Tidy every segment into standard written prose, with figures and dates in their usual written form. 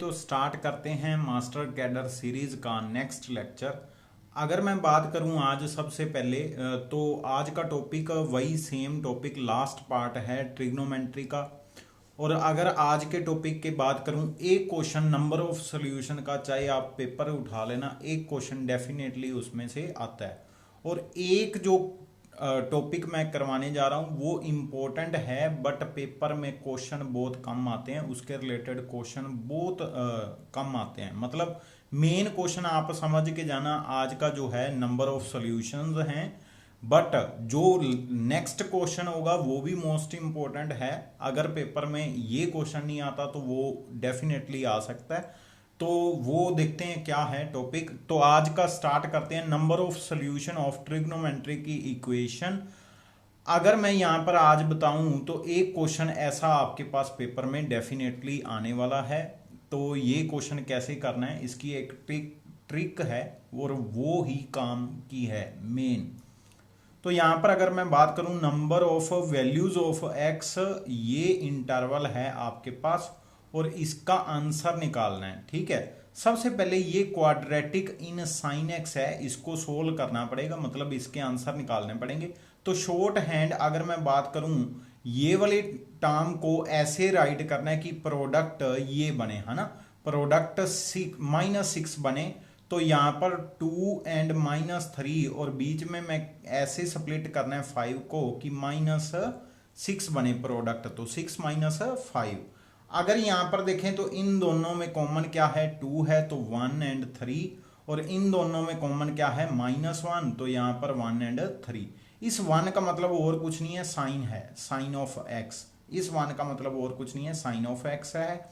तो स्टार्ट करते हैं मास्टर कैडर सीरीज का नेक्स्ट लेक्चर। अगर मैं बात करूं आज सबसे पहले तो आज का टॉपिक वही सेम टॉपिक लास्ट पार्ट है ट्रिग्नोमेट्री का। और अगर आज के टॉपिक की बात करूं, एक क्वेश्चन नंबर ऑफ सॉल्यूशन का चाहे आप पेपर उठा लेना, एक क्वेश्चन डेफिनेटली उसमें से आता है। और एक जो टॉपिक मैं करवाने जा रहा हूं वो इम्पोर्टेंट है, बट पेपर में क्वेश्चन बहुत कम आते हैं, उसके रिलेटेड क्वेश्चन बहुत कम आते हैं। मतलब मेन क्वेश्चन आप समझ के जाना, आज का जो है नंबर ऑफ सॉल्यूशंस हैं, बट जो नेक्स्ट क्वेश्चन होगा वो भी मोस्ट इम्पोर्टेंट है। अगर पेपर में ये क्वेश्चन नहीं आता तो वो डेफिनेटली आ सकता है। तो वो देखते हैं क्या है टॉपिक। तो आज का स्टार्ट करते हैं, number of solution of trigonometry की इक्वेशन। अगर मैं यहां पर आज बताऊं तो एक क्वेश्चन ऐसा आपके पास पेपर में डेफिनेटली आने वाला है। तो ये क्वेश्चन कैसे करना है इसकी एक ट्रिक है और वो ही काम की है मेन। तो यहां पर अगर मैं बात करूं number of values of x, ये इंटरवल है आपके पास और इसका आंसर निकालना है। ठीक है, सबसे पहले ये क्वाड्रेटिक इन साइन एक्स है, इसको सोल्व करना पड़ेगा, मतलब इसके आंसर निकालने पड़ेंगे। तो शॉर्ट हैंड अगर मैं बात करूं, ये वाले टर्म को ऐसे राइट करना है कि प्रोडक्ट ये बने, है ना, प्रोडक्ट -6 बने। तो यहां पर 2 एंड -3 और बीच में मैं ऐसे स्प्लिट करना है 5 को कि -6 बने प्रोडक्ट। तो 6 - 5। अगर यहां पर देखें तो इन दोनों में कॉमन क्या है, 2 है, तो 1 एंड 3। और इन दोनों में कॉमन क्या है, -1, तो यहां पर 1 एंड 3। इस 1 का मतलब और कुछ नहीं है, साइन है, साइन ऑफ एक्स। इस 1 का मतलब और कुछ नहीं है, साइन ऑफ एक्स है।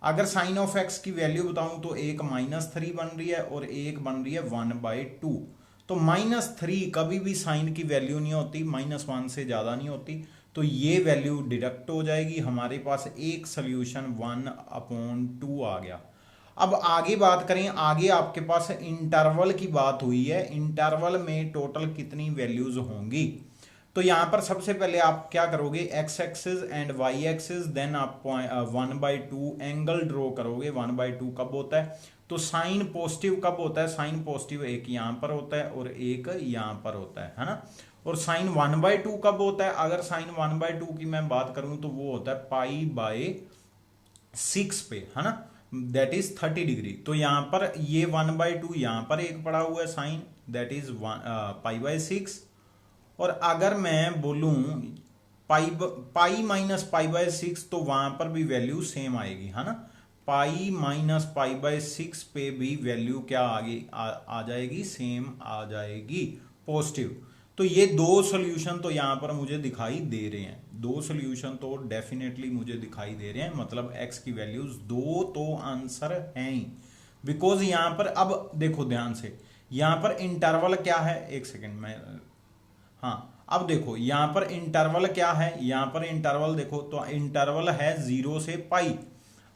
अगर साइन ऑफ एक्स की वैल्यू बताऊं तो एक -3 बन रही है और एक बन रही है 1/2। तो -3 कभी भी साइन की वैल्यू नहीं होती, -1 से ज्यादा नहीं होती, तो ये वैल्यू डिडक्ट हो जाएगी। हमारे पास एक सोल्यूशन 1/2 आ गया। अब आगे बात करें, आगे आपके पास इंटरवल की बात हुई है, इंटरवल में टोटल कितनी वैल्यूज होंगी। तो यहां पर सबसे पहले आप क्या करोगे, X axis and Y axis, then आप 1/2 एंगल ड्रॉ करोगे। 1/2 कब होता है, तो साइन पॉजिटिव कब होता है, साइन पॉजिटिव एक यहां पर होता है और एक यहां पर होता है ना। और साइन 1/2 कब होता है, अगर साइन 1/2 की मैं बात करूं तो वो होता है π/6 पे, है ना, दैट इज 30 डिग्री। तो यहां पर ये 1/2 यहां पर एक पड़ा हुआ है साइन, दैट इज π/6। और अगर मैं बोलूं π-π/6 तो वहां पर भी वैल्यू सेम आएगी, है ना। π-π/6 पे भी वैल्यू क्या आ जाएगी, सेम आ जाएगी, पॉजिटिव। तो ये दो सॉल्यूशन तो यहां पर मुझे दिखाई दे रहे हैं, दो सॉल्यूशन तो डेफिनेटली मुझे दिखाई दे रहे हैं, मतलब एक्स की वैल्यूज दो तो आंसर हैं ही। बिकॉज यहां पर अब देखो ध्यान से, यहां पर इंटरवल क्या है, एक सेकेंड में, हाँ अब देखो यहां पर इंटरवल क्या है, यहां पर इंटरवल देखो तो इंटरवल है 0 से पाई।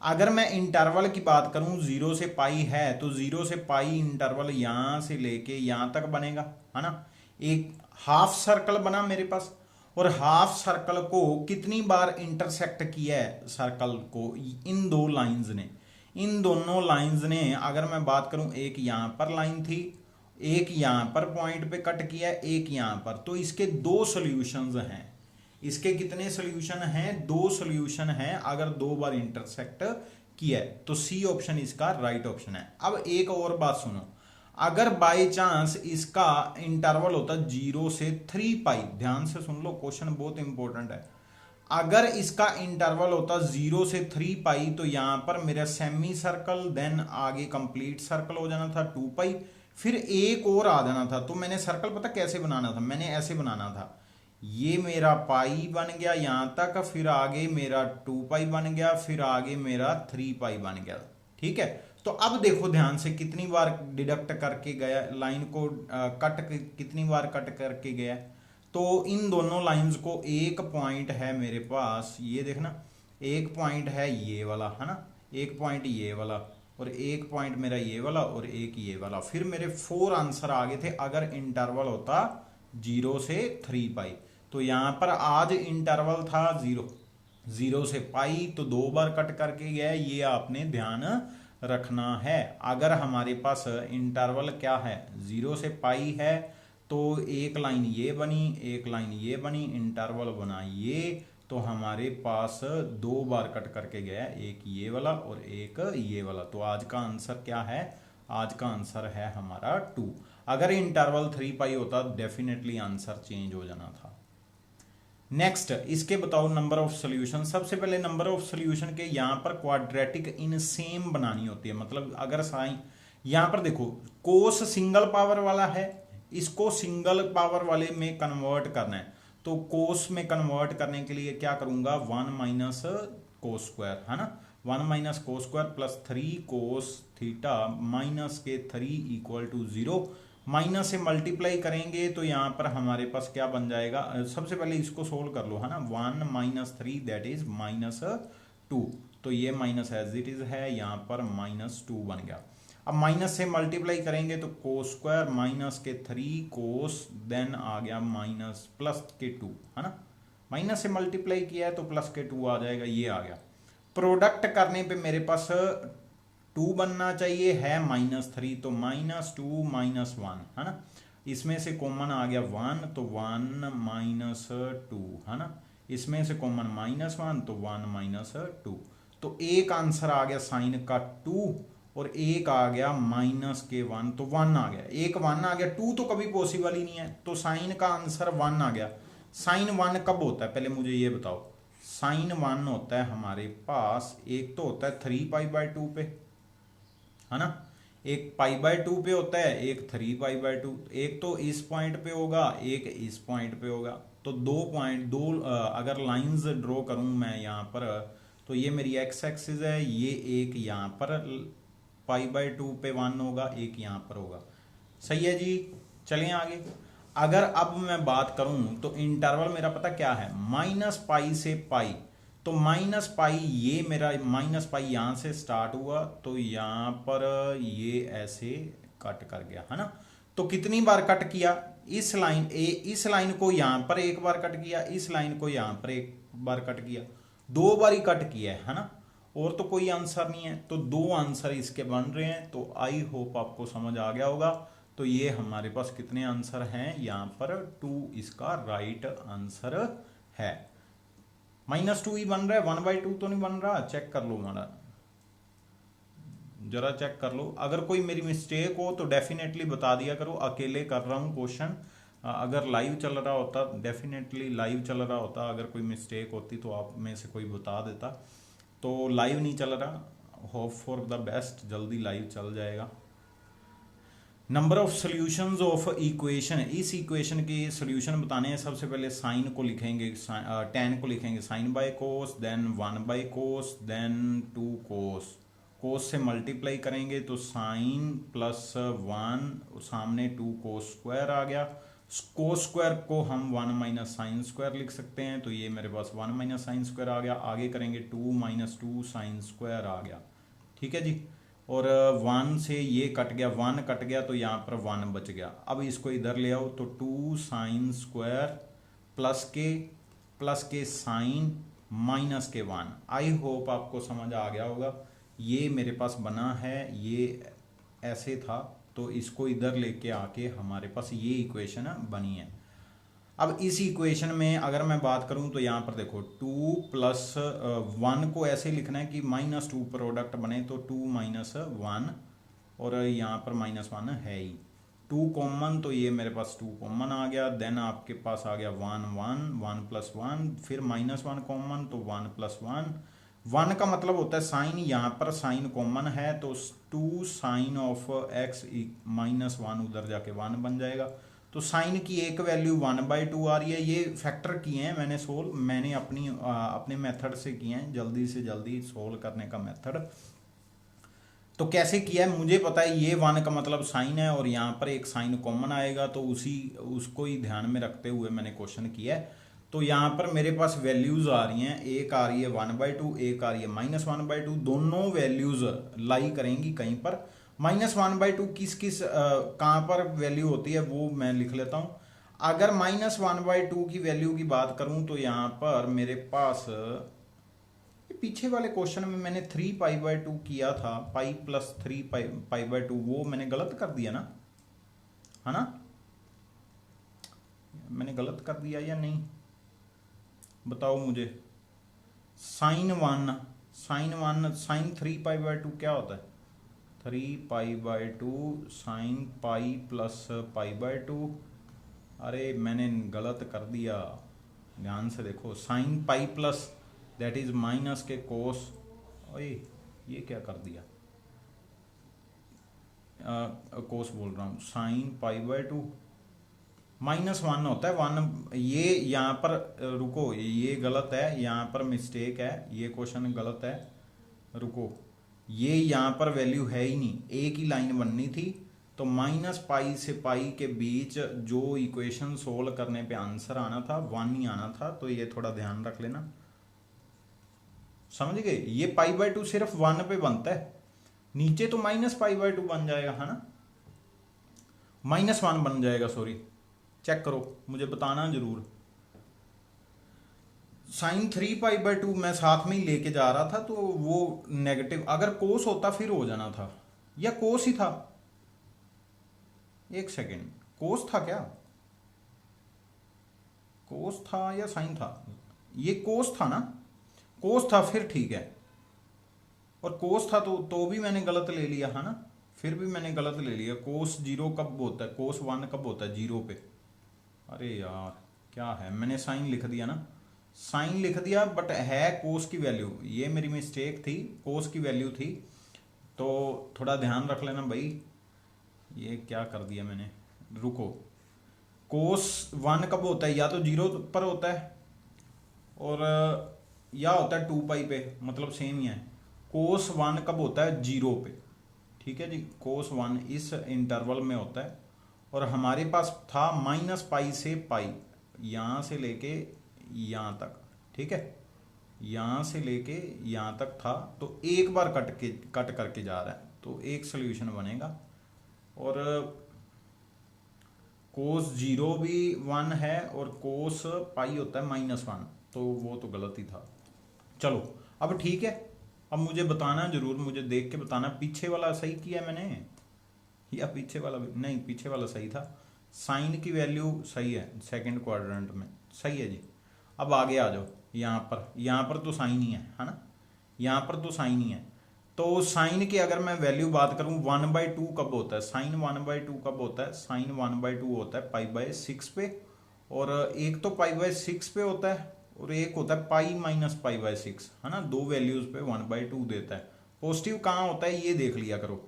अगर मैं इंटरवल की बात करूं 0 से पाई है, तो 0 से पाई इंटरवल यहां से लेके यहां तक बनेगा, है ना। एक हाफ सर्कल बना मेरे पास, और हाफ सर्कल को कितनी बार इंटरसेक्ट किया है सर्कल को, इन दो लाइंस ने, इन दोनों लाइंस ने। अगर मैं बात करूं, एक यहां पर लाइन थी, एक यहां पर पॉइंट पे कट किया, एक यहां पर, तो इसके दो सॉल्यूशंस हैं। इसके कितने सॉल्यूशन हैं, दो सॉल्यूशन हैं। अगर दो बार इंटरसेक्ट किया है तो सी ऑप्शन इसका राइट ऑप्शन है। अब एक और बात सुनो, अगर बाय चांस इसका इंटरवल होता 0 से 3 पाई, ध्यान से सुन लो क्वेश्चन बहुत इंपॉर्टेंट है। अगर इसका इंटरवल होता 0 से 3 पाई तो यहां पर मेरा सेमी सर्कल, देन आगे कंप्लीट सर्कल हो जाना था 2 पाई, फिर एक और आ जाना था। तो मैंने सर्कल पता कैसे बनाना था, मैंने ऐसे बनाना था, ये मेरा पाई बन गया यहां तक, फिर आगे मेरा 2 पाई बन गया, फिर आगे मेरा 3 पाई बन गया। ठीक है, तो अब देखो ध्यान से कितनी बार डिडक्ट करके गया, लाइन को कितनी बार कट करके गया। तो इन दोनों लाइंस को एक पॉइंट है मेरे पास, ये देखना, एक पॉइंट है ये वाला, है ना, एक पॉइंट ये वाला, और एक पॉइंट मेरा ये वाला, और एक ये वाला। फिर मेरे 4 आंसर आ गए थे अगर इंटरवल होता 0 से 3 पाई। तो यहां पर आज इंटरवल था 0 से पाई तो 2 बार कट करके गया, ये आपने ध्यान रखना है। अगर हमारे पास इंटरवल क्या है, 0 से पाई है, तो एक लाइन ये बनी, एक लाइन ये बनी, इंटरवल बना ये, तो हमारे पास 2 बार कट करके गया, एक ये वाला और एक ये वाला। तो आज का आंसर क्या है, आज का आंसर है हमारा 2। अगर इंटरवल 3 पाई होता डेफिनेटली आंसर चेंज हो जाना था। नेक्स्ट, इसके बताओ नंबर ऑफ सोल्यूशन। सबसे पहले नंबर ऑफ सोल्यूशन के यहां पर क्वाड्रेटिक इन सेम बनानी होती है, मतलब अगर साइन यहां पर देखो कोस सिंगल पावर वाला है, इसको सिंगल पावर वाले में कन्वर्ट करना है, तो कोस में कन्वर्ट करने के लिए क्या करूंगा, 1 माइनस कोस स्क्वायर, है ना, 1 minus cos square plus 3 cos theta minus के 3 इक्वल टू 0। माइनस से मल्टीप्लाई करेंगे तो यहां पर हमारे पास क्या बन जाएगा, सबसे पहले इसको सोल्व कर लो, है ना, 1 माइनस 3 दैट इज माइनस 2, तो ये माइनस एज इट इज है, यहां पर माइनस 2 बन गया। अब माइनस से मल्टीप्लाई करेंगे तो कोस स्क्वायर माइनस के 3 कोस, देन आ गया माइनस प्लस के 2, है ना, माइनस से मल्टीप्लाई किया है तो प्लस के 2 आ जाएगा, ये आ गया। प्रोडक्ट करने पे मेरे पास 2 बनना चाहिए, है -3, तो -2 -1, है ना, इसमें से कॉमन आ गया 1, तो 1 माइनस 2, है ना, इसमें से कॉमन -1 तो 1 - 2, तो एक आंसर आ गया साइन का 2 और एक आ गया माइनस के 1, तो 1 आ गया, एक 1 आ गया, 2 तो कभी पॉसिबल ही नहीं है, तो साइन का आंसर 1 आ गया। साइन 1 कब होता है, पहले मुझे ये बताओ, साइन 1 होता है हमारे पास, एक तो होता है 3π/2 पे, है ना, एक π/2 पे होता है, एक 3π/2, एक तो इस पॉइंट पे होगा, एक इस पॉइंट पे होगा, तो 2 पॉइंट, दो अगर लाइंस ड्रॉ करूं मैं यहाँ पर, तो ये मेरी एक्स एक्सिस है, ये एक यहाँ पर π/2 पे 1 होगा, एक यहाँ पर होगा, सही है जी। चलिए आगे, अगर अब मैं बात करूं तो इंटरवल मेरा पता क्या है, -π से पाई, तो -π ये मेरा -π यहां से स्टार्ट हुआ, तो यहां पर ये ऐसे कट कर गया, है ना, तो कितनी बार कट किया, इस लाइन को यहां पर एक बार कट किया, इस लाइन को यहां पर एक बार कट किया, 2 बार ही कट किया है ना, और तो कोई आंसर नहीं है, तो 2 आंसर इसके बन रहे हैं। तो आई होप आपको समझ आ गया होगा। तो ये हमारे पास कितने आंसर हैं, यहां पर 2 इसका राइट आंसर है। -2 ही बन रहा है, 1/2 तो नहीं बन रहा, चेक कर लो हमारा, जरा चेक कर लो, अगर कोई मेरी मिस्टेक हो तो डेफिनेटली बता दिया करो, अकेले कर रहा हूं क्वेश्चन, अगर लाइव चल रहा होता, डेफिनेटली लाइव चल रहा होता, अगर कोई मिस्टेक होती तो आप में से कोई बता देता, तो लाइव नहीं चल रहा, होप फॉर द बेस्ट, जल्दी लाइव चल जाएगा। Number of solutions of equation, इस इक्वेशन के सॉल्यूशन बताने हैं, सबसे पहले साइन को लिखेंगे, tan को लिखेंगे sine by cos, then 1/cos, then 2 cos, cos से मल्टीप्लाई करेंगे तो साइन प्लस 1, सामने 2 कोस स्क्वायर आ गया, कोस स्क्वायर को हम 1 माइनस साइन स्क्वायर लिख सकते हैं, तो ये मेरे पास 1 माइनस साइन स्क्वायर आ गया, आगे करेंगे 2 - 2 साइन स्क्वायर आ गया, ठीक है जी, और 1 से ये कट गया, 1 कट गया, तो यहाँ पर 1 बच गया। अब इसको इधर ले आओ, तो 2 साइन स्क्वायर प्लस के साइन माइनस के 1। आई होप आपको समझ आ गया होगा। ये मेरे पास बना है, ये ऐसे था, तो इसको इधर लेके आके हमारे पास ये इक्वेशन बनी है। अब इस इक्वेशन में अगर मैं बात करूं तो यहां पर देखो 2 + 1 को ऐसे लिखना है कि -2 प्रोडक्ट बने, तो 2 - 1, और यहां पर -1 है ही, 2 कॉमन, तो ये मेरे पास 2 कॉमन आ गया, देन आपके पास आ गया 1 1 1 + 1, फिर -1 कॉमन, तो 1 + 1, 1 का मतलब होता है साइन, यहाँ पर साइन कॉमन है, तो 2 साइन ऑफ x -1 उधर जाके 1 बन जाएगा, तो साइन की एक वैल्यू 1/2 आ रही है। ये फैक्टर किए हैं मैंने सोल्व, मैंने अपने मेथड से किए हैं, जल्दी से जल्दी सोल्व करने का मेथड। तो कैसे किया है मुझे पता है, ये 1 का मतलब साइन है और यहाँ पर एक साइन कॉमन आएगा, तो उसको ही ध्यान में रखते हुए मैंने क्वेश्चन किया है। तो यहाँ पर मेरे पास वैल्यूज आ रही हैं, एक आ रही है 1/2, एक आ रही है -1/2, दोनों वैल्यूज लाई करेंगी कहीं पर। -1/2 किस कहाँ पर वैल्यू होती है वो मैं लिख लेता हूँ। अगर -1/2 की वैल्यू की बात करूँ तो यहाँ पर मेरे पास पीछे वाले क्वेश्चन में मैंने 3 पाई/2 किया था, पाई प्लस 3 पाई/2, वो मैंने गलत कर दिया ना, है ना? मैंने गलत कर दिया या नहीं, बताओ मुझे। साइन 3 पाई/2 क्या होता है? 3 पाई/2 साइन पाई प्लस पाई/2। अरे मैंने गलत कर दिया, ध्यान से देखो। Sine pi plus that is minus के कोस। ओए ये क्या कर दिया, कोस बोल रहा हूँ। साइन पाई/2 -1 होता है, 1। ये यहाँ पर रुको, ये गलत है, यहाँ पर मिस्टेक है, ये क्वेश्चन गलत है। रुको, ये यहाँ पर वैल्यू है ही नहीं, एक ही लाइन बननी थी। तो -पाई से पाई के बीच जो इक्वेशन सोल्व करने पे आंसर आना था 1 ही आना था। तो ये थोड़ा ध्यान रख लेना, समझ गए? ये पाई/2 सिर्फ 1 पे बनता है, नीचे तो -पाई/2 बन जाएगा, है ना? -1 बन जाएगा, सॉरी। चेक करो, मुझे बताना जरूर। साइन 3 पाई/2 मैं साथ में ही लेके जा रहा था, तो वो नेगेटिव, अगर कोस होता फिर हो जाना था, या कोस ही था। एक सेकेंड, कोस था क्या? कोस था या साइन था? ये कोस था ना, कोस था, फिर ठीक है। और कोस था तो भी मैंने गलत ले लिया, है ना? फिर भी मैंने गलत ले लिया। कोस 0 कब होता है, कोस 1 कब होता है? 0 पे। अरे यार क्या है, मैंने साइन लिख दिया ना, साइन लिख दिया, बट है कोस की वैल्यू। ये मेरी मिस्टेक थी, कोस की वैल्यू थी, तो थोड़ा ध्यान रख लेना भाई। ये क्या कर दिया मैंने, रुको। कोस 1 कब होता है? या तो 0 पर होता है, और या होता है 2 पाई पे, मतलब सेम ही है। कोस 1 कब होता है? 0 पे, ठीक है जी। कोस 1 इस इंटरवल में होता है, और हमारे पास था -पाई से पाई, यहाँ से लेके यहाँ तक, ठीक है? यहाँ से लेके यहाँ तक था, तो एक बार कट करके जा रहा है, तो एक सोल्यूशन बनेगा। और कोस 0 भी 1 है, और कोस पाई होता है -1, तो वो तो गलत ही था। चलो अब ठीक है, अब मुझे बताना जरूर, मुझे देख के बताना पीछे वाला सही किया मैंने या पीछे वाला नहीं, पीछे वाला सही था। साइन की वैल्यू सही है, सेकंड क्वाड्रेंट में सही है जी। अब आगे आ जाओ, यहाँ पर तो साइन ही है ना? यहाँ पर तो साइन ही है। तो साइन की अगर मैं वैल्यू बात करूं, 1/2 कब होता है? साइन 1/2 कब होता है? साइन 1/2 होता है पाई/6 पे, और एक तो पाई/6 पे होता है, और एक होता है पाई -पाई/6, है ना? दो वैल्यूज पे 1/2 देता है। पॉजिटिव कहाँ होता है ये देख लिया करो।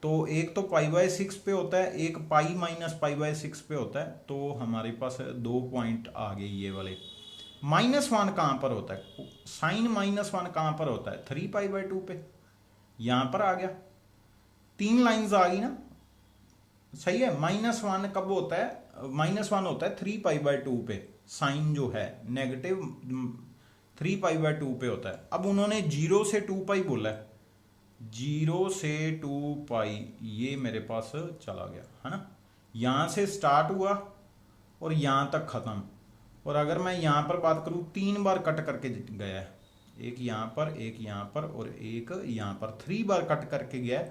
तो एक तो पाई/6 पे होता है, एक पाई -पाई/6 पे होता है। तो हमारे पास 2 पॉइंट आ गए ये वाले। -1 कहाँ पर होता है? साइन -1 कहाँ पर होता है? 3 पाई/2 पे, यहां पर आ गया। 3 लाइंस आ गई ना, सही है। -1 कब होता है? -1 होता है 3 पाई/2 पे, साइन जो है नेगेटिव 3 पाई/2 पे होता है। अब उन्होंने 0 से 2 पाई बोला है, 0 से 2 पाई, ये मेरे पास चला गया, है ना? यहां से स्टार्ट हुआ और यहां तक खत्म। और अगर मैं यहां पर बात करूं, 3 बार कट करके गया है, एक यहाँ पर, एक यहाँ पर, और एक यहाँ पर, 3 बार कट करके गया,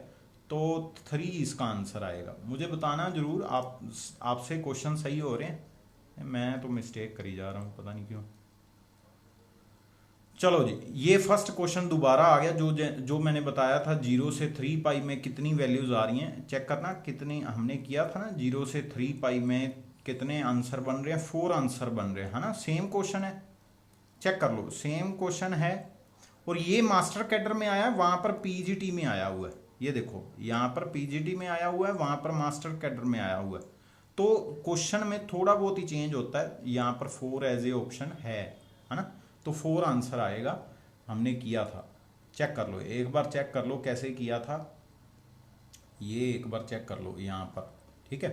तो 3 इसका आंसर आएगा। मुझे बताना जरूर, आपसे क्वेश्चन सही हो रहे हैं, मैं तो मिस्टेक करी जा रहा हूँ, पता नहीं क्यों। चलो जी, ये फर्स्ट क्वेश्चन दोबारा आ गया, जो मैंने बताया था 0 से 3 पाई में कितनी वैल्यूज आ रही हैं, चेक करना। कितनी हमने किया था ना, 0 से 3 पाई में कितने आंसर बन रहे हैं? 4 आंसर बन रहे हैं, है ना? सेम क्वेश्चन है, चेक कर लो, सेम क्वेश्चन है। और ये मास्टर कैडर में आया है, वहां पर पीजीटी में आया हुआ है। ये देखो, यहाँ पर पीजीटी में आया हुआ है, वहां पर मास्टर कैडर में आया हुआ है। तो क्वेश्चन में थोड़ा बहुत ही चेंज होता है। यहाँ पर 4 एज ए ऑप्शन है ना? तो 4 आंसर आएगा, हमने किया था। चेक कर लो, एक बार चेक कर लो कैसे किया था, ये एक बार चेक कर लो यहाँ पर, ठीक है?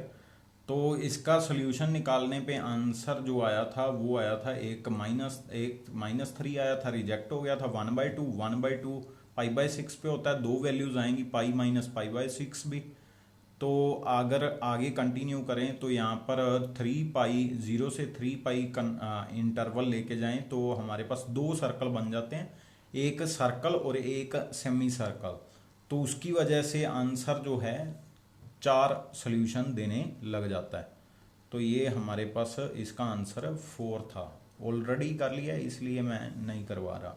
तो इसका सोल्यूशन निकालने पे आंसर जो आया था वो आया था एक -3 आया था, रिजेक्ट हो गया था। 1/2 पाई/6 पे होता है, दो वैल्यूज आएंगी, पाई -पाई/6 भी। तो अगर आगे कंटिन्यू करें तो यहाँ पर 3 पाई, 0 से 3 पाई इंटरवल लेके जाएं तो हमारे पास 2 सर्कल बन जाते हैं। एक सर्कल और एक सेमी सर्कल, तो उसकी वजह से आंसर जो है 4 सॉल्यूशन देने लग जाता है। तो ये हमारे पास इसका आंसर 4 था, ऑलरेडी कर लिया इसलिए मैं नहीं करवा रहा।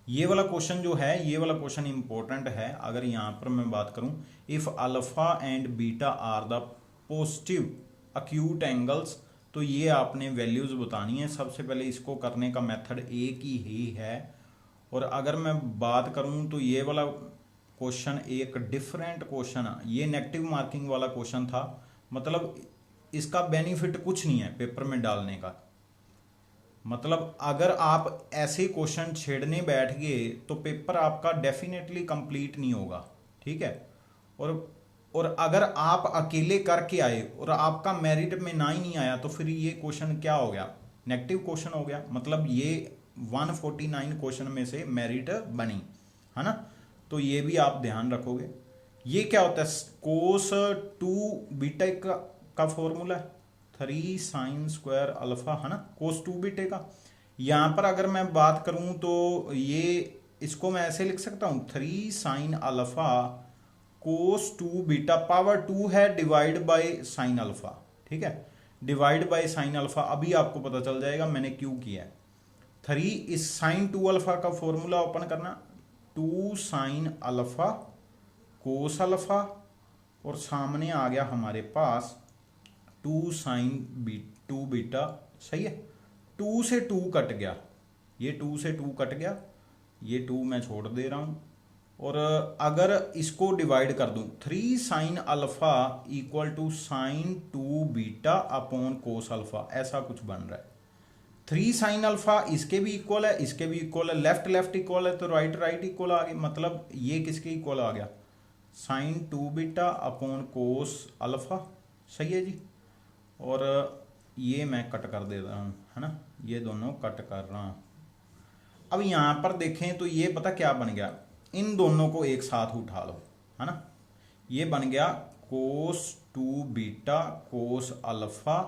ये वाला क्वेश्चन जो है, ये वाला क्वेश्चन इंपॉर्टेंट है। अगर यहाँ पर मैं बात करूं, if alpha and beta are the positive acute angles, तो ये आपने वैल्यूज बतानी है। सबसे पहले इसको करने का मेथड एक ही है। और अगर मैं बात करूं तो ये वाला क्वेश्चन एक डिफरेंट क्वेश्चन, ये नेगेटिव मार्किंग वाला क्वेश्चन था, मतलब इसका बेनिफिट कुछ नहीं है पेपर में डालने का। मतलब अगर आप ऐसे क्वेश्चन छेड़ने बैठ गए तो पेपर आपका डेफिनेटली कंप्लीट नहीं होगा, ठीक है। और अगर आप अकेले करके आए और आपका मेरिट में ना ही नहीं आया तो फिर ये क्वेश्चन क्या हो गया, नेगेटिव क्वेश्चन हो गया। मतलब ये 149 क्वेश्चन में से मेरिट बनी, है ना। तो ये भी आप ध्यान रखोगे। ये क्या होता है, कोस 2 बीटा का फॉर्मूला है 3 साइन स्क्वायर अल्फा, है ना, कोस 2 बीटे का। यहां पर अगर मैं बात करूं तो ये इसको मैं ऐसे लिख सकता हूं 3 साइन अल्फा कोस 2 बीटा, पावर 2 है, डिवाइड बाय साइन अल्फा, ठीक है, डिवाइड बाय साइन अल्फा। अभी आपको पता चल जाएगा मैंने क्यों किया है। 3 इस साइन 2 अल्फा का फॉर्मूला ओपन करना, 2 साइन अल्फा कोस अल्फा, और सामने आ गया हमारे पास 2 साइन 2 बीटा, सही है। 2 से 2 कट गया, ये 2 से 2 कट गया, ये 2 मैं छोड़ दे रहा हूं। और अगर इसको डिवाइड कर दूं, 3 sine alpha equal to sine 2 beta upon cos alpha, ऐसा कुछ बन रहा है। 3 साइन अल्फा इसके भी इक्वल है, इसके भी इक्वल है, लेफ्ट लेफ्ट इक्वल है तो राइट राइट इक्वल आ गया। मतलब ये किसके इक्वल आ गया, sine 2 beta upon cos alpha, सही है जी। और ये मैं कट कर दे रहा हूं, है ना, ये दोनों कट कर रहा हूं। अब यहां पर देखें तो ये पता क्या बन गया, इन दोनों को एक साथ उठा लो, है ना, ये बन गया cos 2 beta cos alpha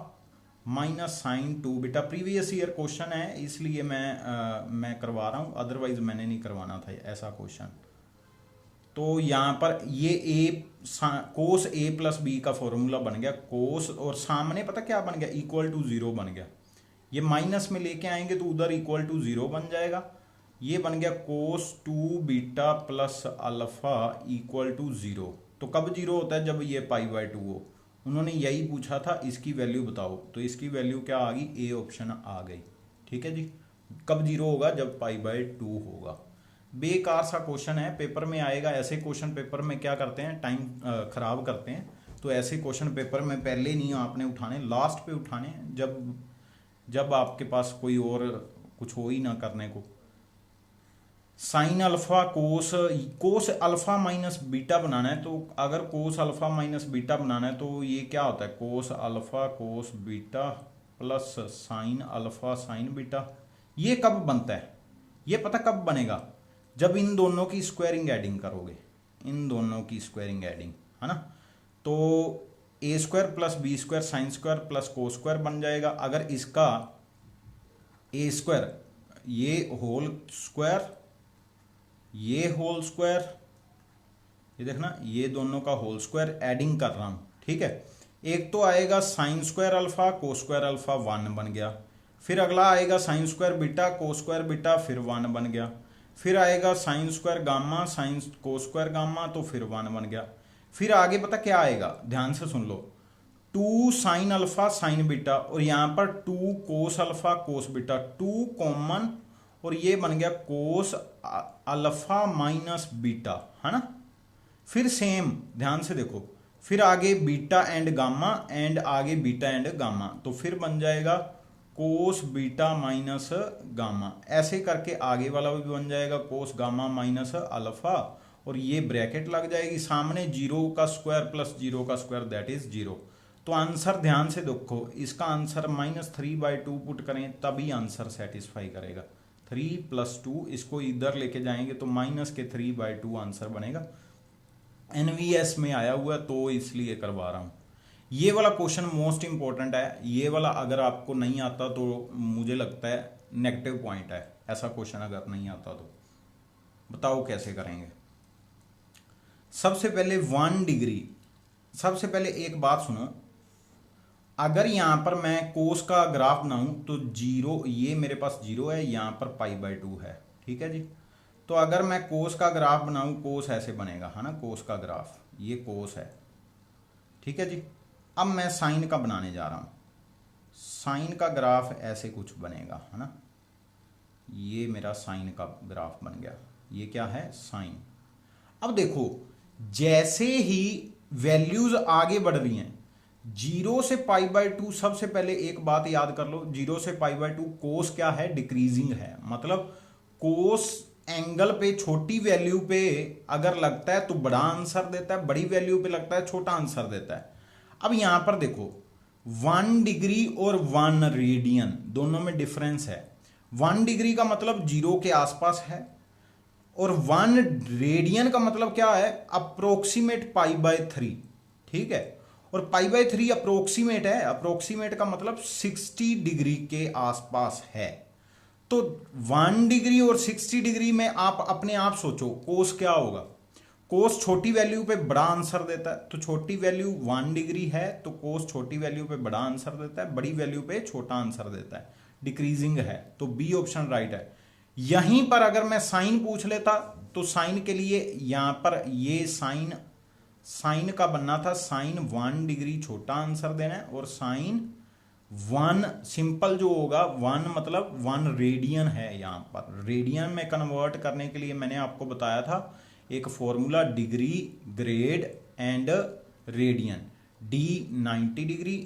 minus sine 2 beta. Previous year question है इसलिए मैं करवा रहा हूं, अदरवाइज मैंने नहीं करवाना था ऐसा क्वेश्चन। तो यहां पर ये कोस ए प्लस बी का फॉर्मूला बन गया, कोस, और सामने पता क्या बन गया, इक्वल टू 0 बन गया। ये माइनस में लेके आएंगे तो उधर इक्वल टू 0 बन जाएगा। ये बन गया cos 2 beta plus alpha equal to 0। तो कब 0 होता है, जब ये π/2 हो। उन्होंने यही पूछा था, इसकी वैल्यू बताओ, तो इसकी वैल्यू क्या आ गई, ए ऑप्शन आ गई, ठीक है जी। कब 0 होगा, जब π/2 होगा। बेकार सा क्वेश्चन है, पेपर में आएगा। ऐसे क्वेश्चन पेपर में क्या करते हैं, टाइम खराब करते हैं। तो ऐसे क्वेश्चन पेपर में पहले नहीं आपने उठाने, लास्ट पे उठाने, जब आपके पास कोई और कुछ हो ही ना करने को। Sine alpha cos alpha minus beta बनाना है, तो अगर कोस अल्फा माइनस बीटा बनाना है तो ये क्या होता है, cos alpha cos beta plus sine alpha sine beta. ये कब बनता है, ये पता कब बनेगा, जब इन दोनों की स्क्वायरिंग एडिंग करोगे, इन दोनों की स्क्वायरिंग एडिंग, है ना। तो a square plus b square sine square plus cos square बन जाएगा। अगर इसका ए स्क्वायर, ये होल स्क्वायर, ये होल स्क्वायर, ये देखना, ये दोनों का होल स्क्वायर एडिंग कर रहा हूं, ठीक है। एक तो आएगा sine square alpha cos square alpha 1 बन गया। फिर अगला आएगा sine square beta cos square beta, फिर 1 बन गया। फिर आएगा sine square gamma sine cos square gamma, तो फिर 1 बन गया। फिर आगे पता क्या आएगा, ध्यान से सुन लो, 2 साइन अल्फा साइन बीटा, और यहां पर 2 कोस अल्फा कोस बीटा, 2 कॉमन, और ये बन गया कोस अल्फा माइनस बीटा, है ना। फिर सेम ध्यान से देखो, फिर आगे बीटा एंड गामा, एंड आगे बीटा एंड गामा, तो फिर बन जाएगा कोस बीटा माइनस गामा। ऐसे करके आगे वाला भी बन जाएगा कोस गामा माइनस अल्फा, और ये ब्रैकेट लग जाएगी सामने, 0 का स्क्वायर प्लस 0 का स्क्वायर दैट इज 0। तो आंसर ध्यान से देखो, इसका आंसर -3/2 पुट करें तभी आंसर सेटिस्फाई करेगा। 3 + 2 इसको इधर लेके जाएंगे तो -3/2 आंसर बनेगा। एनवीएस में आया हुआ तो इसलिए करवा रहा हूं। ये वाला क्वेश्चन मोस्ट इंपॉर्टेंट है। ये वाला अगर आपको नहीं आता तो मुझे लगता है नेगेटिव पॉइंट है, ऐसा क्वेश्चन अगर नहीं आता तो। बताओ कैसे करेंगे। सबसे पहले 1 डिग्री, सबसे पहले एक बात सुनो, अगर यहां पर मैं कोस का ग्राफ बनाऊं तो जीरो, ये मेरे पास जीरो है, यहां पर π/2 है, ठीक है जी। तो अगर मैं कोस का ग्राफ बनाऊं, कोस ऐसे बनेगा, है ना, कोस का ग्राफ, ये कोस है, ठीक है जी। अब मैं साइन का बनाने जा रहा हूं, साइन का ग्राफ ऐसे कुछ बनेगा, है ना, ये मेरा साइन का ग्राफ बन गया, ये क्या है, साइन। अब देखो जैसे ही वैल्यूज आगे बढ़ रही हैं, 0 से π/2, सबसे पहले एक बात याद कर लो, 0 से π/2 कोस क्या है, डिक्रीजिंग है, मतलब कोस एंगल पे छोटी वैल्यू पे अगर लगता है तो बड़ा आंसर देता है, बड़ी वैल्यू पे लगता है छोटा आंसर देता है। अब यहां पर देखो 1 डिग्री और 1 रेडियन दोनों में डिफरेंस है। 1 डिग्री का मतलब 0 के आसपास है, और 1 रेडियन का मतलब क्या है, अप्रोक्सीमेट π/3, ठीक है। और π/3 अप्रोक्सीमेट है, अप्रोक्सीमेट का मतलब 60 डिग्री के आसपास है। तो 1 डिग्री और 60 डिग्री में आप अपने आप सोचो कोस क्या होगा। कोस छोटी वैल्यू पे बड़ा आंसर देता है, तो छोटी वैल्यू 1 डिग्री है तो कोस छोटी वैल्यू पे बड़ा आंसर देता है, बड़ी वैल्यू पे छोटा आंसर देता है, डिक्रीजिंग है, तो बी ऑप्शन राइट है। यहीं पर अगर मैं साइन पूछ लेता तो साइन के लिए यहां पर ये साइन, साइन का बनना था, साइन 1 डिग्री छोटा आंसर देना है, और साइन 1 सिंपल जो होगा 1 मतलब 1 रेडियन है। यहां पर रेडियन में कन्वर्ट करने के लिए मैंने आपको बताया था एक formula, degree, grade and radian, D 90 degree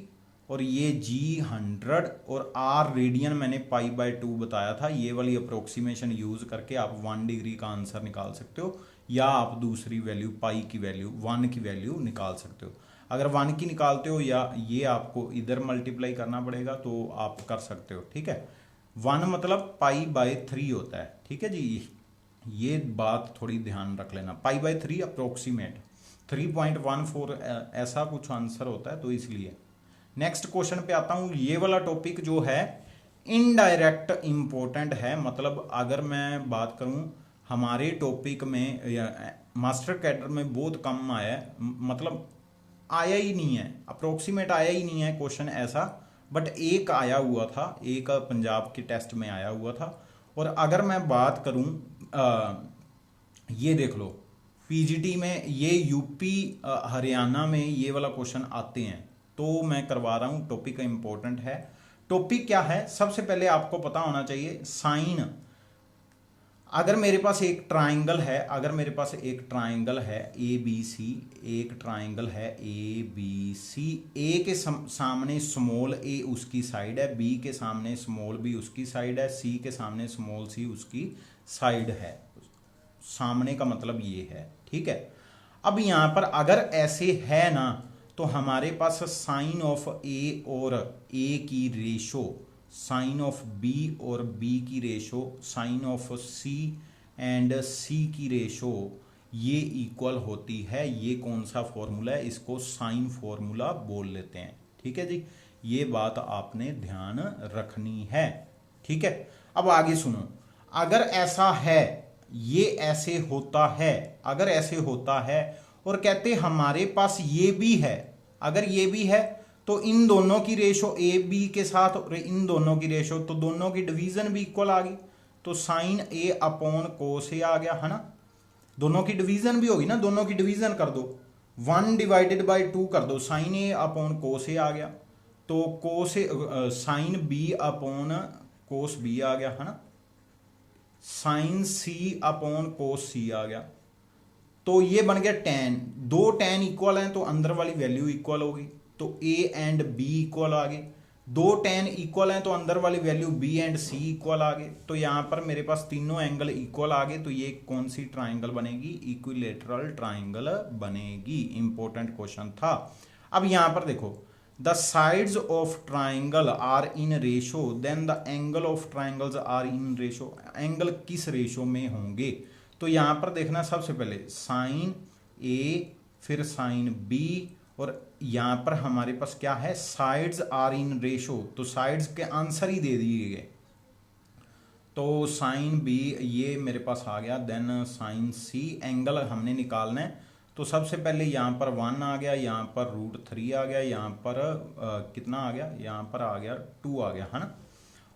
और ये जी 100 और आर रेडियन मैंने π/2 बताया था। ये वाली अप्रोक्सीमेशन यूज करके आप 1 डिग्री का आंसर निकाल सकते हो, या आप दूसरी वैल्यू पाई की वैल्यू 1 की वैल्यू निकाल सकते हो। अगर 1 की निकालते हो या ये आपको इधर मल्टीप्लाई करना पड़ेगा तो आप कर सकते हो, ठीक है। 1 मतलब π/3 होता है, ठीक है जी, ये बात थोड़ी ध्यान रख लेना। π/3 अप्रोक्सीमेट 3.14 ऐसा कुछ आंसर होता है, तो इसलिए। नेक्स्ट क्वेश्चन पे आता हूं। ये वाला टॉपिक जो है इनडायरेक्ट इंपॉर्टेंट है, मतलब अगर मैं बात करूं हमारे टॉपिक में मास्टर कैडर में बहुत कम आया है, मतलब आया ही नहीं है, अप्रोक्सीमेट आया ही नहीं है क्वेश्चन ऐसा, बट एक आया हुआ था, एक पंजाब के टेस्ट में आया हुआ था। और अगर मैं बात करूं ये देख लो पीजीटी में, ये यूपी हरियाणा में ये वाला क्वेश्चन आते हैं, तो मैं करवा रहा हूं, टॉपिक इंपॉर्टेंट है। टॉपिक क्या है, सबसे पहले आपको पता होना चाहिए साइन। अगर मेरे पास एक ट्राइंगल है, अगर मेरे पास एक ट्राइंगल है ए बी सी, एक ट्राइंगल है ए बी सी, ए के सामने स्मॉल ए उसकी साइड है, बी के सामने स्मॉल बी उसकी साइड है, सी के सामने स्मॉल सी उसकी साइड है, सामने का मतलब ये है, ठीक है। अब यहां पर अगर ऐसे है ना, तो हमारे पास साइन ऑफ ए और ए की रेशो, साइन ऑफ बी और बी की ratio, sine of c and c की रेशो, ये इक्वल होती है। ये कौन सा फॉर्मूला है, इसको साइन फॉर्मूला बोल लेते हैं, ठीक है जी। ये बात आपने ध्यान रखनी है, ठीक है। अब आगे सुनो, अगर ऐसा है, ये ऐसे होता है, अगर ऐसे होता है और कहते हमारे पास ये भी है, अगर ये भी है तो इन दोनों की रेशो ए बी के साथ और इन दोनों की रेशो, तो दोनों की डिवीजन भी इक्वल आ गई, तो साइन ए अपॉन कोस ए आ गया, है ना। दोनों की डिवीजन भी होगी ना, दोनों की डिवीजन कर दो, 1/2 कर दो, साइन ए अपॉन कोस ए आ गया, तो cos a sine b upon cos b आ गया, है ना। साइन सी अपॉन कोस सी आ गया, तो ये बन गया tan। दो tan इक्वल हैं तो अंदर वाली वैल्यू इक्वल होगी, तो a एंड b इक्वल आ गए। दो tan इक्वल हैं तो अंदर वाली value b and c equal आ गए, तो यहां पर मेरे पास तीनों एंगल इक्वल आ गए, तो ये कौन सी ट्राइंगल बनेगी, इक्विलेटरल ट्राइंगल बनेगी। इंपॉर्टेंट क्वेश्चन था। अब यहां पर देखो, the sides of triangle are in ratio then the angle of triangles are in ratio, angle किस रेशो में होंगे, तो यहां पर देखना सबसे पहले साइन ए फिर साइन बी, और यहां पर हमारे पास क्या है, साइड्स आर इन रेशो, तो साइड्स के आंसर ही दे दिए गए, तो साइन बी ये मेरे पास आ गया। देन साइन सी एंगल हमने निकालना है, तो सबसे पहले यहाँ पर 1 आ गया, यहाँ पर √3 आ गया, यहाँ पर कितना आ गया, यहाँ पर आ गया 2 आ गया, है ना।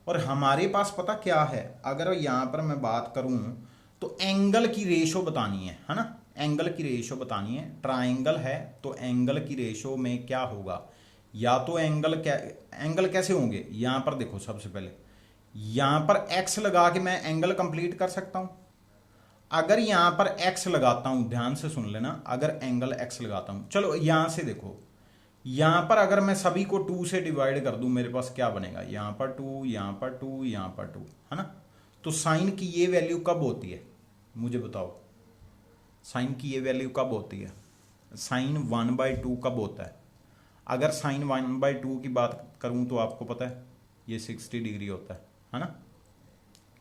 और हमारे पास पता क्या है, अगर यहाँ पर मैं बात करूँ तो एंगल की रेशो बतानी है ना, एंगल की रेशो बतानी है। ट्राइंगल है तो एंगल की रेशो में क्या होगा, या तो एंगल कैसे होंगे, यहाँ पर देखो सबसे पहले यहाँ पर x लगा के मैं एंगल कंप्लीट कर सकता हूं। अगर यहां पर x लगाता हूं, ध्यान से सुन लेना, अगर एंगल x लगाता हूं, चलो यहां से देखो, यहां पर अगर मैं सभी को 2 से डिवाइड कर दूं, मेरे पास क्या बनेगा, यहां पर 2, यहां पर 2, यहां पर 2, है ना। तो साइन की ये वैल्यू कब होती है, मुझे बताओ, साइन की ये वैल्यू कब होती है, साइन 1/2 कब होता है। अगर साइन 1/2 की बात करूं तो आपको पता है ये 60 डिग्री होता है ना।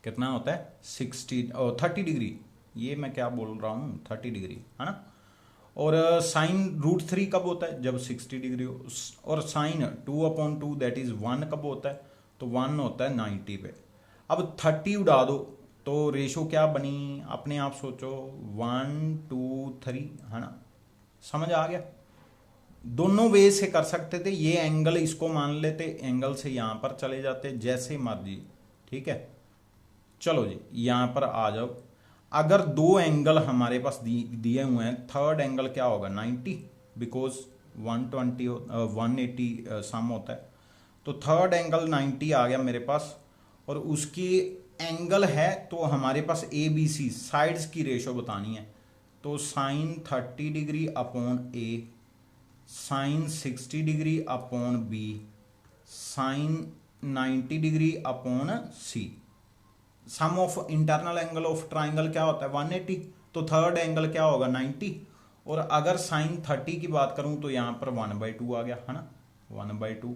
कितना होता है, 30 डिग्री, ये मैं क्या बोल रहा हूं, 30 डिग्री, है ना। और साइन √3 कब होता है, जब 60 डिग्री हो। और साइन 2/2 दैट इज 1 कब होता है, तो 1 होता है 90 पे। अब 30 उड़ा दो तो रेशो क्या बनी, अपने आप सोचो, 1 2 3, है ना। समझ आ गया, दोनों वे से कर सकते थे, ये एंगल इसको मान लेते, एंगल से यहां पर चले जाते, जैसे मर्जी, ठीक है। चलो जी यहां पर आ जाओ, अगर दो एंगल हमारे पास दिए हुए हैं, थर्ड एंगल क्या होगा 90, बिकॉज 180 सम होता है, तो थर्ड एंगल 90 आ गया मेरे पास। और उसकी एंगल है तो हमारे पास ABC साइड्स की रेशो बतानी है, तो sine 30 degree upon A, sine 60 degree upon B, sine 90 degree upon C। Sum of internal angle of triangle क्या होता है 180, तो थर्ड एंगल क्या होगा 90। और अगर साइन 30 की बात करूं तो यहां पर 1/2 आ गया, है ना, 1/2।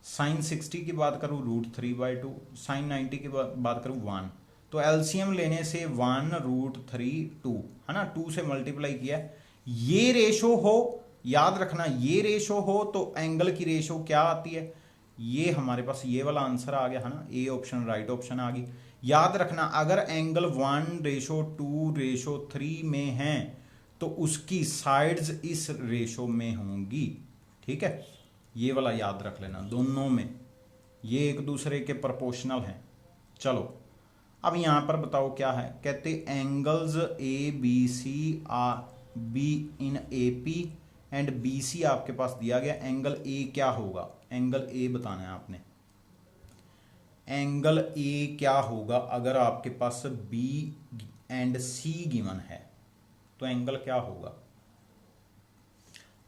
साइन 60 की बात करूं √3/2, साइन 90 की बात करूं 1, तो एलसीएम लेने से 1 √3 2, है ना, 2 से मल्टीप्लाई किया। ये रेशो हो, याद रखना, ये रेशो हो तो एंगल की रेशो क्या आती है, ये हमारे पास ये वाला आंसर आ गया, है ना, ए ऑप्शन राइट ऑप्शन आ गई। याद रखना, अगर एंगल 1:2:3 में है तो उसकी साइड्स इस रेशो में होंगी, ठीक है, ये वाला याद रख लेना, दोनों में ये एक दूसरे के प्रोपोर्शनल हैं। चलो अब यहां पर बताओ क्या है, कहते angles ABC be in AP and BC आपके पास दिया गया, एंगल A क्या होगा, एंगल A बताना है आपने। एंगल A क्या होगा अगर आपके पास B एंड C गिवन है, तो एंगल क्या होगा।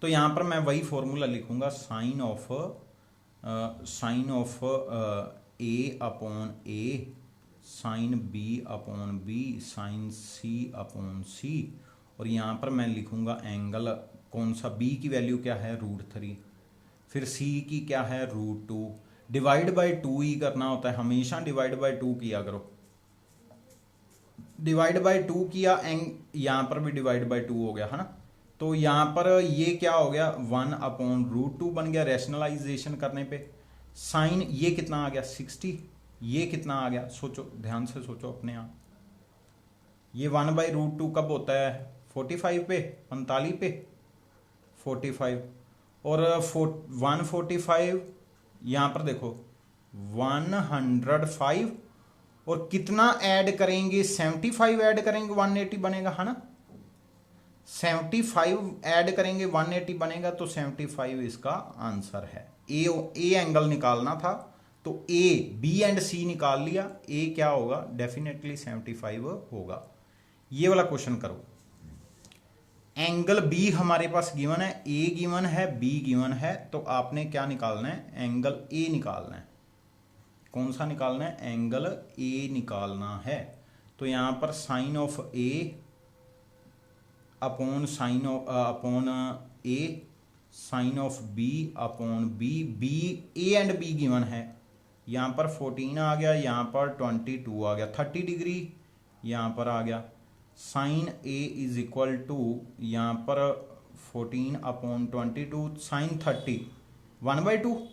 तो यहां पर मैं वही फॉर्मूला लिखूंगा, sine of A upon A, sine B upon B, sine C upon C। और यहां पर मैं लिखूंगा एंगल कौन सा, B की वैल्यू क्या है √3, फिर C की क्या है √2, डिवाइड बाय 2 ही करना होता है हमेशा, डिवाइड बाय 2 किया करो, डिवाइड बाय 2 किया, यहां पर भी डिवाइड बाय 2 हो गया, है ना। तो यहां पर ये क्या हो गया 1/√2 बन गया रैशनलाइजेशन करने पे। साइन ये कितना आ गया 60, ये कितना आ गया, सोचो ध्यान से सोचो अपने आप, ये 1/√2 कब होता है 45 पे, 45 पे 45, और 145 यहां पर देखो 105, और कितना ऐड करेंगे 75 ऐड करेंगे 180 बनेगा, है ना, 75 ऐड करेंगे 180 बनेगा, तो 75 इसका आंसर है। ए एंगल निकालना था तो A B एंड C निकाल लिया, A क्या होगा डेफिनेटली 75 होगा। ये वाला क्वेश्चन करो, एंगल B हमारे पास गिवन है, A गिवन है, B गिवन है, तो आपने क्या निकालना है, एंगल A निकालना है। कौन सा निकालना है, एंगल A निकालना है। तो यहां पर sine of A upon A, sine of B upon B, A and B given है, यहां पर 14 आ गया, यहां पर 22 आ गया, 30 डिग्री यहां पर आ गया, sine A is equal to यहां पर 14 अपॉन 22, साइन 30 1/2,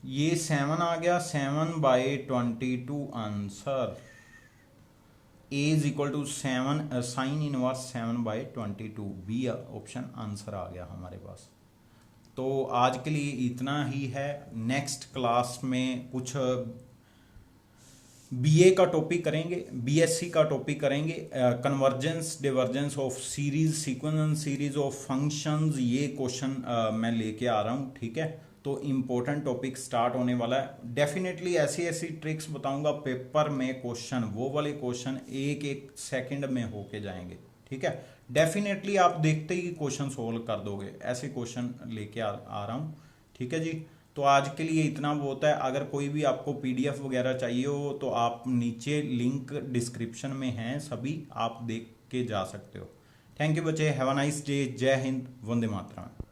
ये 7 आ गया, 7/22 answer. A is equal to 7 sine inverse 7/22, b option answer आ गया हमारे पास। तो आज के लिए इतना ही है। नेक्स्ट क्लास में कुछ बीए का टॉपिक करेंगे, बीएससी का टॉपिक करेंगे, convergence divergence of series, sequence series of functions, ये क्वेश्चन मैं लेके आ रहा हूँ, ठीक है। तो इम्पोर्टेंट टॉपिक स्टार्ट होने वाला है। डेफिनेटली ऐसी ऐसी ट्रिक्स बताऊंगा पेपर में, क्वेश्चन वो वाले क्वेश्चन एक एक सेकंड में होके जाएंगे, ठीक है। डेफिनेटली आप देखते ही क्वेश्चन सोल्व कर दोगे, ऐसे क्वेश्चन लेके आ रहा हूँ, ठीक है जी। तो आज के लिए इतना बहुत है। अगर कोई भी आपको पीडीएफ वगैरह चाहिए हो तो आप नीचे लिंक डिस्क्रिप्शन में हैं, सभी आप देख के जा सकते हो। थैंक यू बच्चे, हैव अ नाइस डे, जय हिंद, वंदे मातरम।